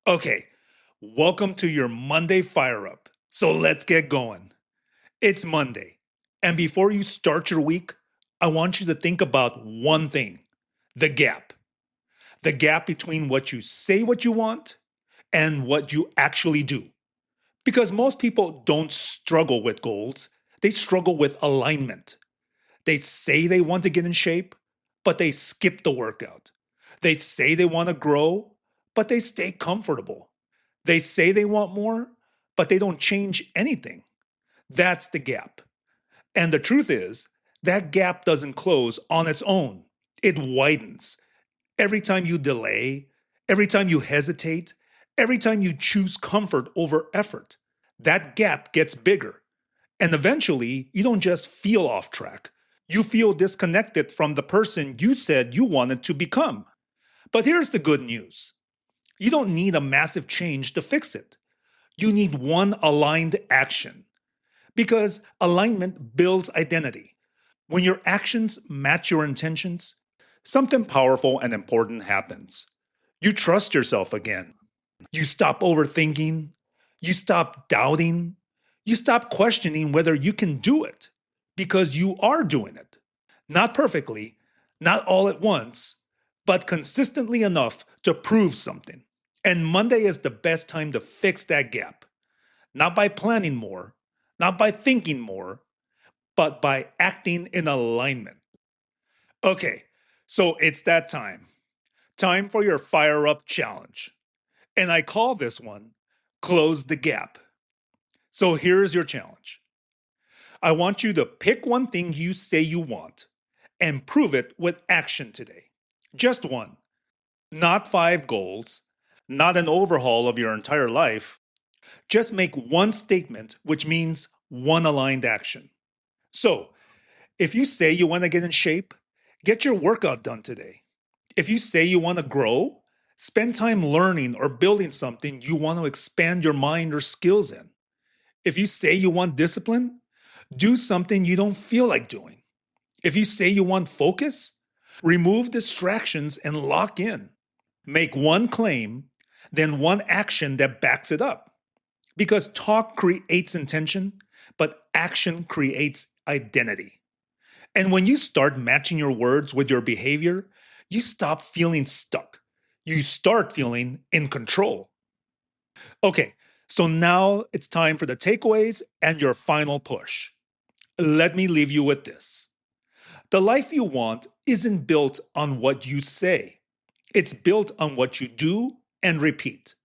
Okay, welcome to your Monday Fire Up. So let's get going. It's Monday. And before you start your week, I want you to think about one thing: the gap. The gap between what you say what you want and what you actually do. Because most people don't struggle with goals, they struggle with alignment. They say they want to get in shape, but they skip the workout. They say they want to grow, but they stay comfortable. They say they want more, but they don't change anything. That's the gap. And the truth is, that gap doesn't close on its own, it widens. Every time you delay, every time you hesitate, every time you choose comfort over effort, that gap gets bigger. And eventually, you don't just feel off track, you feel disconnected from the person you said you wanted to become. But here's the good news: you don't need a massive change to fix it. You need one aligned action. Because alignment builds identity. When your actions match your intentions, something powerful and important happens. You trust yourself again. You stop overthinking. You stop doubting. You stop questioning whether you can do it because you are doing it. Not perfectly, not all at once, but consistently enough to prove something. And Monday is the best time to fix that gap. Not by planning more, not by thinking more, but by acting in alignment. Okay, so it's that time. Time for your Fire Up Challenge. And I call this one Close the Gap. So here's your challenge: I want you to pick one thing you say you want and prove it with action today. Just one. Not 5 goals, not an overhaul of your entire life. Just make one statement, which means one aligned action. So, if you say you want to get in shape, get your workout done today. If you say you want to grow, spend time learning or building something you want to expand your mind or skills in. If you say you want discipline, do something you don't feel like doing. If you say you want focus, remove distractions and lock in. Make one claim, then one action that backs it up. Because talk creates intention, but action creates identity. And when you start matching your words with your behavior, you stop feeling stuck. You start feeling in control. Okay, so now it's time for the takeaways and your final push. Let me leave you with this: the life you want isn't built on what you say, it's built on what you do and repeat.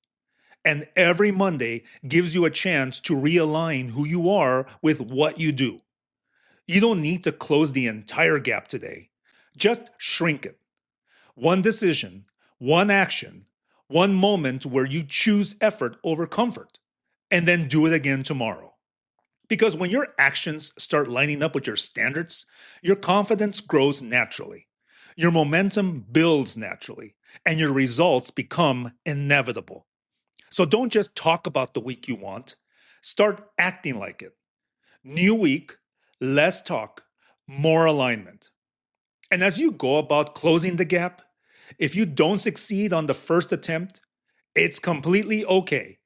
And every Monday gives you a chance to realign who you are with what you do. You don't need to close the entire gap today, just shrink it. One decision, one action, one moment where you choose effort over comfort, and then do it again tomorrow. Because when your actions start lining up with your standards, your confidence grows naturally, your momentum builds naturally, and your results become inevitable. So don't just talk about the week you want, start acting like it. New week, less talk, more alignment. And as you go about closing the gap, if you don't succeed on the first attempt, it's completely okay,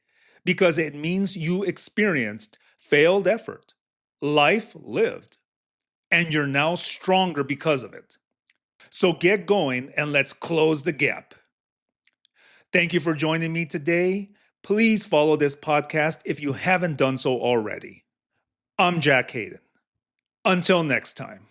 because it means you experienced failed effort, life lived, and you're now stronger because of it. So get going and let's close the gap. Thank you for joining me today. Please follow this podcast if you haven't done so already. I'm Jack Hayden. Until next time.